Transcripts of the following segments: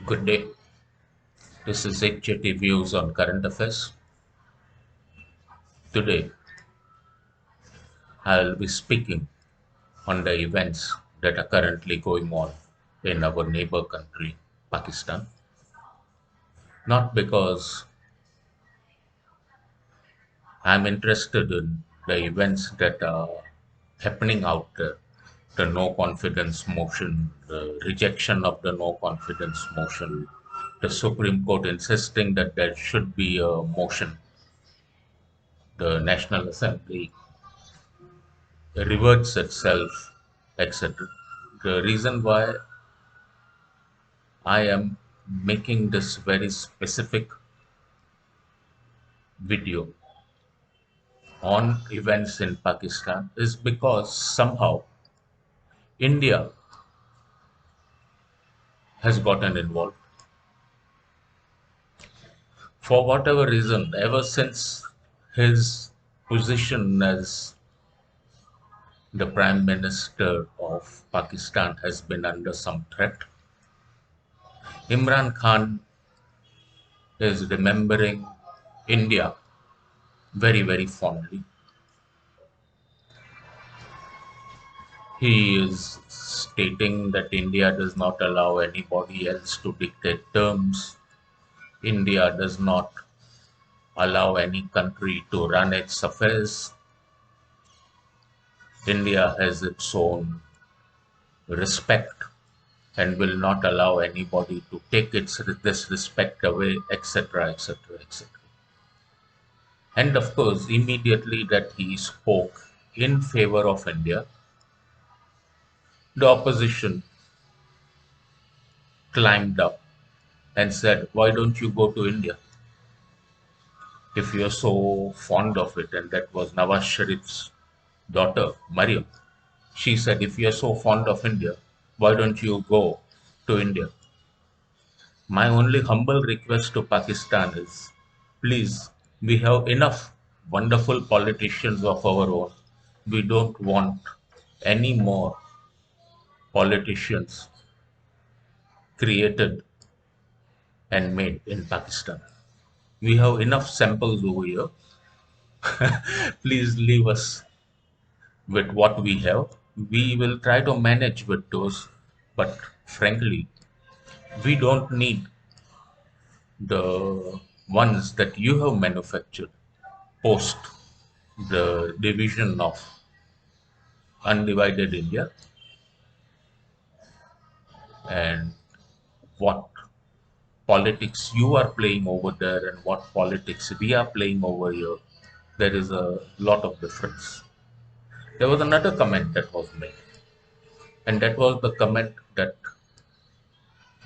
Good day. This is HJT Views on current affairs. Today, I'll be speaking on the events that are currently going on in our neighbor country, Pakistan. Not because I'm interested in the events that are happening out there, the no confidence motion, the rejection of the no confidence motion, the Supreme Court insisting that there should be a motion, the National Assembly reverts itself, etc. The reason why I am making this very specific video on events in Pakistan is because somehow India has gotten involved. For whatever reason, ever since his position as the Prime Minister of Pakistan has been under some threat, Imran Khan is remembering India very, very fondly. He is stating that India does not allow anybody else to dictate terms. India does not allow any country to run its affairs. India has its own respect and will not allow anybody to take this respect away, etc., etc., etc. And of course, immediately that he spoke in favor of India, the opposition climbed up and said, "Why don't you go to India? If you're so fond of it," and that was Nawaz Sharif's daughter, Mariam. She said, "If you're so fond of India, why don't you go to India?" My only humble request to Pakistan is, please, we have enough wonderful politicians of our own. We don't want any more politicians created and made in Pakistan. We have enough samples over here. Please leave us with what we have. We will try to manage with those, but frankly, we don't need the ones that you have manufactured post the division of undivided India and what politics you are playing over there and what politics we are playing over here. There is a lot of difference. There was another comment that was made, and that was the comment that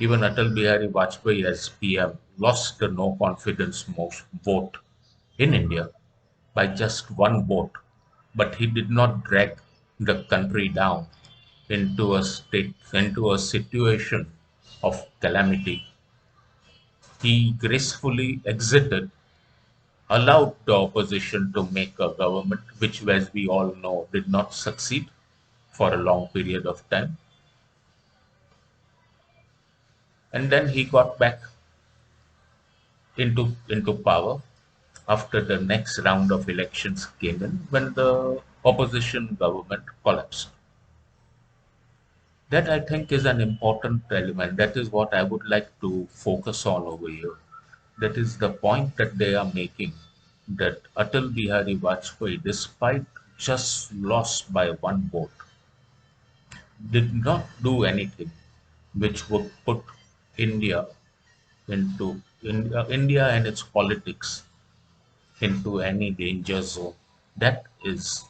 even Atal Bihari Vajpayee as PM lost the no confidence vote in India by just one vote, but he did not drag the country down into a situation of calamity. He gracefully exited, allowed the opposition to make a government, which, as we all know, did not succeed for a long period of time. And then he got back into power after the next round of elections came in when the opposition government collapsed. That I think is an important element. That is what I would like to focus on over here. That is the point that they are making that Atal Bihari Vajpayee, despite just lost by one vote, did not do anything which would put India India and its politics into any danger zone. That is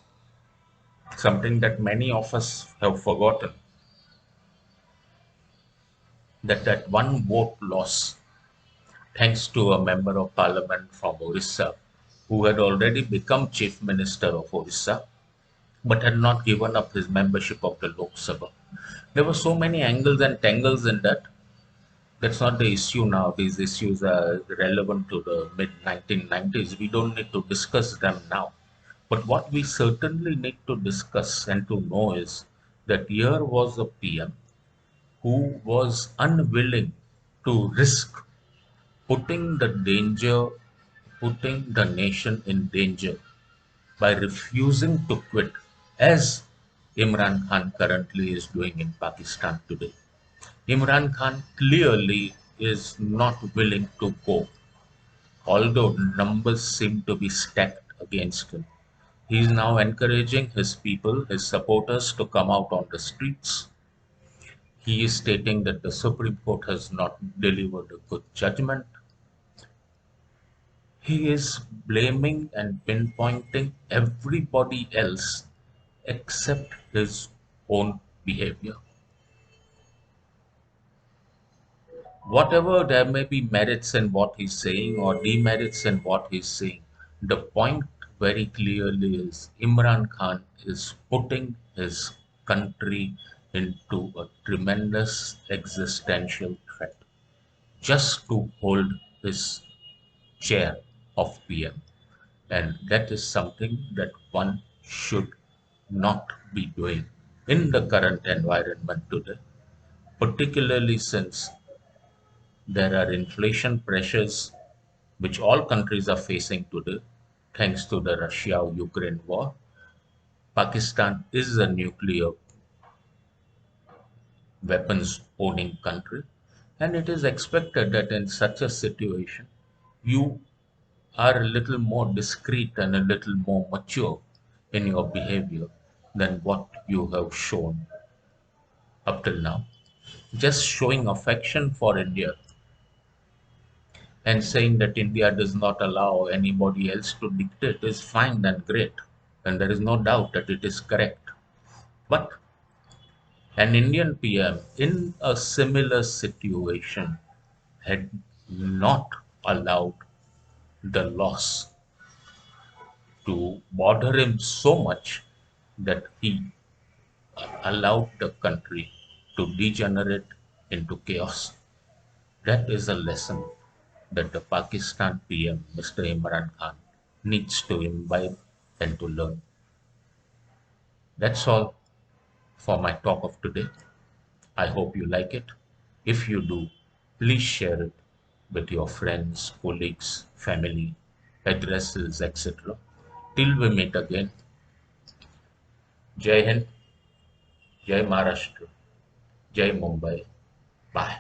something that many of us have forgotten. That one vote loss, thanks to a member of parliament from Orissa, who had already become chief minister of Orissa, but had not given up his membership of the Lok Sabha. There were so many angles and tangles in that. That's not the issue now. These issues are relevant to the mid 1990s. We don't need to discuss them now. But what we certainly need to discuss and to know is that here was a PM who was unwilling. to risk putting the danger, putting the nation in danger by refusing to quit, as Imran Khan currently is doing in Pakistan today. Imran Khan clearly is not willing to go, although numbers seem to be stacked against him. He is now encouraging his people, his supporters, to come out on the streets. He is stating that the Supreme Court has not delivered a good judgment. He is blaming and pinpointing everybody else except his own behavior. Whatever there may be merits in what he's saying or demerits in what he's saying, the point very clearly is Imran Khan is putting his country into a tremendous existential threat just to hold his chair of PM. And that is something that one should not be doing in the current environment today, particularly since there are inflation pressures which all countries are facing today, thanks to the Russia Ukraine war. Pakistan is a nuclear weapons owning country, and it is expected that in such a situation, you are a little more discreet and a little more mature in your behavior than what you have shown up till now. Just showing affection for India and saying that India does not allow anybody else to dictate is fine and great, and there is no doubt that it is correct. But an Indian PM in a similar situation had not allowed the loss to bother him so much that he allowed the country to degenerate into chaos. That is a lesson that the Pakistan PM, Mr. Imran Khan, needs to imbibe and to learn. That's all for my talk of today. I hope you like it. If you do, please share it with your friends, colleagues, family, addresses, etc. Till we meet again, Jai Hind, Jai Maharashtra, Jai Mumbai. Bye.